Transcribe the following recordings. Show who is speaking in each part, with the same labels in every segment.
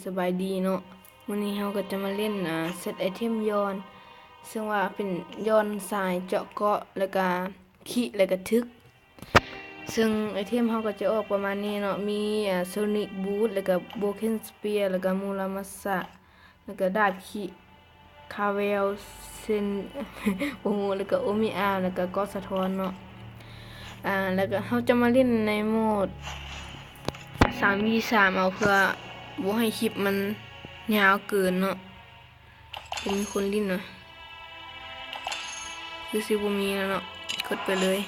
Speaker 1: สบายดีเนาะวันนี้เราก็จะมาเล่นเซตไอเทมย้อนซึ่งว่าเป็นย้อนสายเจาะเกาะแล้วก็ขี้แล้วก็ทึกซึ่งไอเทมเราก็จะออกประมาณนี้เนาะมีโซนิกบูทแล้วก็โบเคนสเปียร์แล้วก็มูรามัสสะแล้วก็ดาบขี้คาเวลเซน โอ้โหแล้วก็โอมิอาแล้วก็กอสะท้อนเนาะแล้วก็เราจะมาเล่นในโหมด3v3เอาเพื่อบ่ให้คลิปมันยาวเกินเนาะบ่มีคนลิ้นเนาะคือสิบ่มีแล้วเนาะกดไปเลย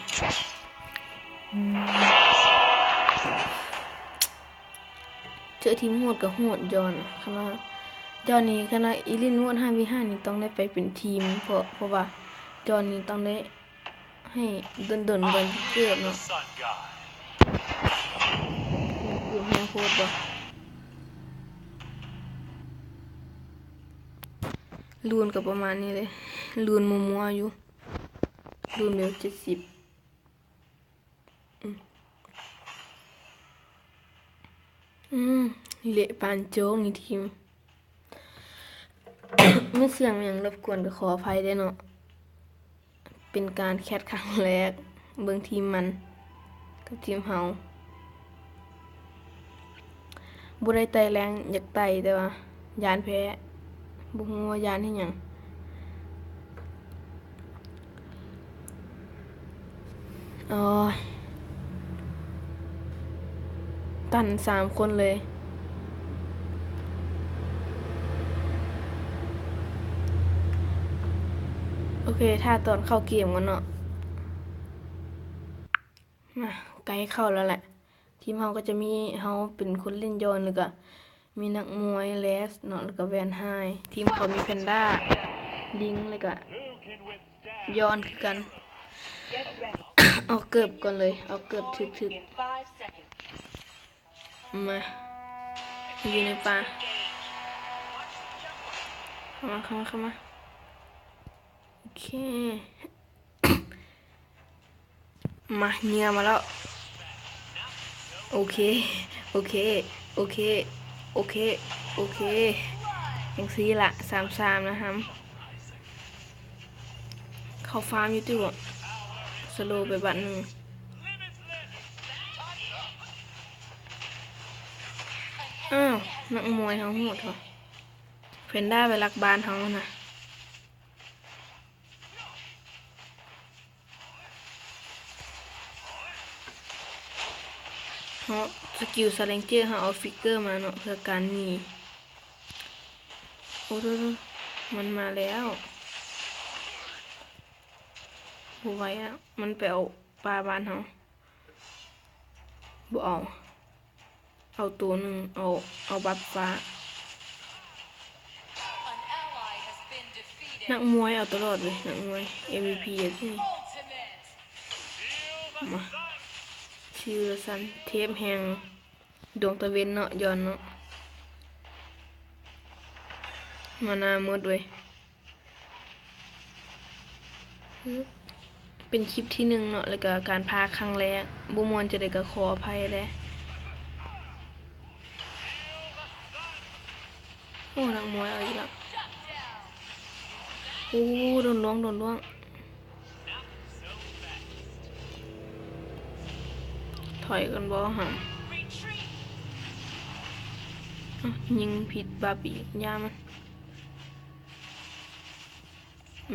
Speaker 1: เจอทีมโหดกับโหดย้อนคณะจอนนี้คณะอีลินโหด 5v5 นี่ต้องได้ไปเป็นทีมเพราะว่าจอนนี้ต้องได้ให้เดินๆกันเกิดเนาะอยู่แฮงโคตรบ่ลูนกับประมาณนี้เลยลูนมัวๆอยู่ลูนเบล70เละปานโจ๊กนี่ทีม เมื่อเสียงอย่างรบกวนก็ขออภัยได้เนาะเป็นการแคสครั้งแรกเบิ่งทีมมันกับทีมเฮาบ่ได้ไต่แรงอยากไต่แต่ว่ายานแพ้บ่ฮู้ว่ายานเฮ็ดหยังอ๋อตัน3คนเลยโอเคถ้าตอนเข้าเกมกันเนาะมาใกล้เข้าแล้วแหละทีมเฮาก็จะมีเฮาเป็นคนเล่นย้อนแล้วก็มีนักมวยเลสเนาะแล้วก็แวนไฮทีมเขามีแพนด้าลิงแล้วก็ย้อนคือกัน เอาเกือบก่อนเลยเอาเกือบถึกๆมาอยู่ในป่าเข้ามาโอเคมาเงียมาแล้วโอเคโอเคอย่างซี่ละ3-3นะครับเข้าฟาร์มอยู่ติวสโลไปบัดนึงอ้าวนักมวยเฮาโหดเหรอเพนด้าไปรักบ้านเฮานะเฮาสกิลสเลนเจอร์เฮาเอาฟิกเกอร์มาเนาะเพื่อการหนีโอ้ดูมันมาแล้วบ่ไหวอ่ะมันไปเอาปลาบ้านเฮาบ่เอาตัวหนึ่งเอาบัฟฟ้านักมวยเอาตลอดเลยนักมวย MVP อ่ะที่มาชิวซันเทปแห่งดวงตะเวนเนาะย้อนเนาะมานาหมดเว้ยเป็นคลิปที่1เนาะแล้วก็การพาครั้งแรกบ่ม่วนจะได้ก็ขออภัยแหละโอ้นักมวยเอาอีกแล้วโอ้โดนล้วงถอยกันบ่หำยิงผิดบาปียามัน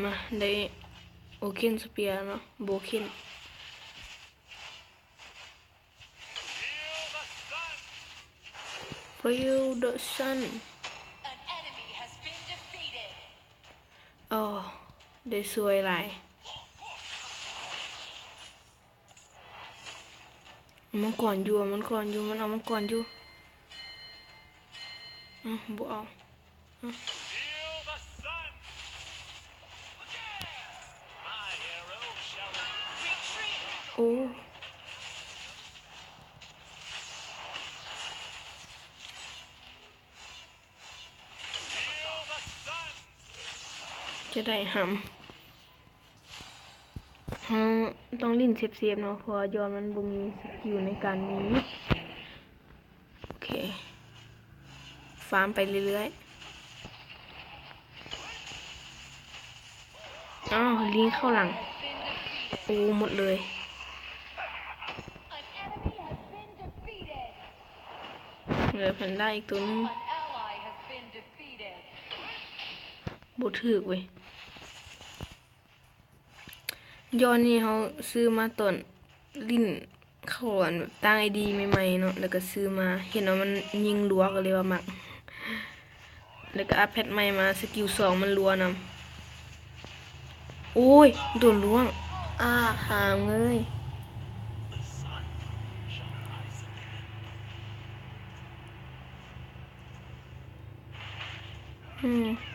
Speaker 1: มาได้โอเคนสเปียร์เนาะโบเคนFeel the sun อ๋อได้สวยหลายมันก่อนอยู่มันเอามันก่อนอยู่บ่เอาโอ้จะได้หำต้องลิ้นเซฟๆเนาะเพราะย้อนมันบ่มีสกิลในการหนีโอเคฟ าร์มไปเรื่อยๆอ้าวลิงเข้าหลังโอ้หมดเลยเหลือแพนด้าอีกตัวนึงบ่ถึกเว้ยย้อนนี่เขาซื้อมาตอนลิ้นเข้าอันแบบตั้งไอดีใหม่ๆเนาะแล้วก็ซื้อมาเห็นว่ามันยิงรัวก็เลยว่ามักแล้วก็อัพแพทใหม่มาสกิล2มันรัวนำโอ้ยโดนล้วงหามเลย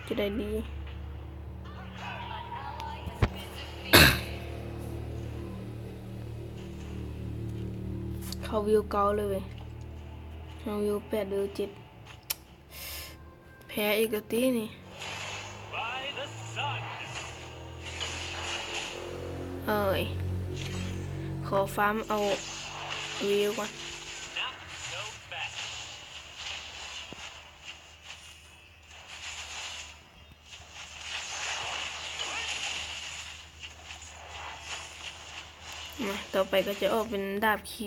Speaker 1: จะได้ดีเขาวิวเก่าเลยเว้ยเขาวิว8 วิว 7แพ้อีกแล้วตีนี่ขอฟาร์มเอาวิวก่อนมาต่อไปก็จะออกเป็นดาบขี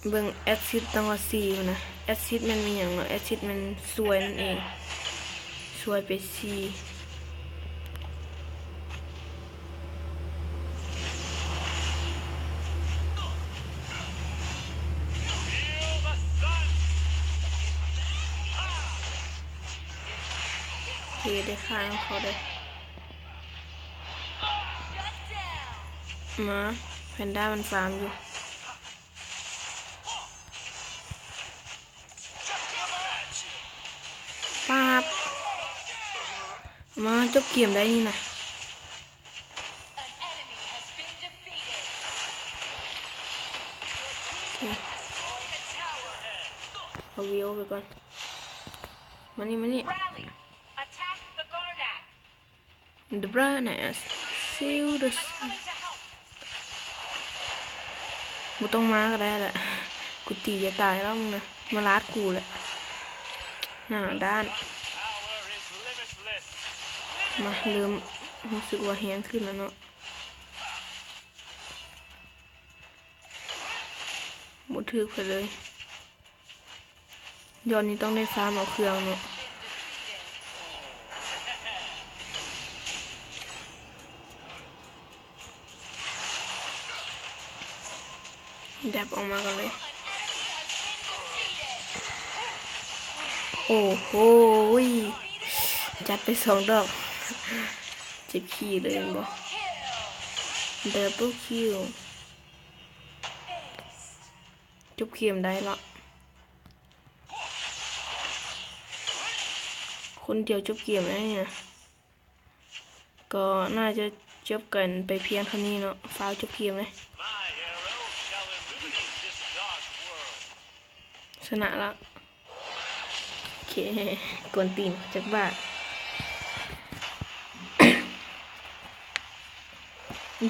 Speaker 1: เบิ่งแอซิดตั้งว่า4นะแอซิดมันมีอย่างเนาะแอซิดมันสวยนั่นเองสวยไป4เทได้ข้างเขาได้มาแพนด้ามันฟาร์มอยู่ป๊าบมาจบเกมได้นี่นะเอาวิวไปก่อนมานี่The brightness seal the sun กูต้องมาก็ได้แหละกูตีจะตายแล้วมึงนะมาลาดกูแหละหน้าด้านมาเริ่มรู้สึกว่าแห้งขึ้นแล้วเนาะหมดทึกไปเลยย้อนนี้ต้องได้ฟาร์มเอาเครื่องเนาะดับออกมากันเลยโอ้โหจัดไป2 ดอกเจ็บขี้เลยบ่ดับเบิลคิวจบเกมได้ละคนเดียวจบเกมได้เนี่ยก็น่าจะจบกันไปเพียงเท่านี้เนาะฟ้าจบเกมเลยชนะแล้วโอเคกวนตีนจากบ้าน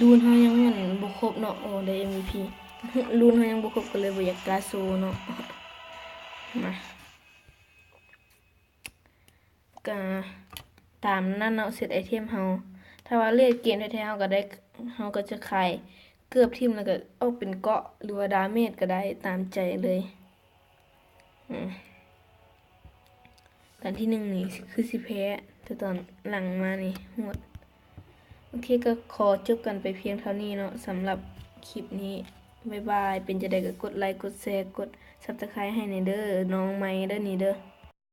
Speaker 1: รูนเขายังเหมือนบุคคบเนาะโอ้ได้ MVP รูนเขายังบุคคบกันเลยบ่อยากกล้าโซเนาะมาก็ตามนั่นเนาะเสร็จไอเทมเฮาถ้าว่าเล่นเกมแท้ๆเฮาก็ได้เฮาก็จะขายเกือบทีมแล้วก็ออกเป็นเกาะหรือว่าดาเมจก็ได้ตามใจเลยตอนที่1นี่คือสิแพ้แต่ตอนหลังมานี่หมดโอเคก็ขอจบกันไปเพียงเท่านี้เนาะสำหรับคลิปนี้บ๊ายบายเป็นจะได้ก็กดไลค์กดแชร์กด Subscribe ให้ในเด้อน้องใหม่เด้อนี่เด้อ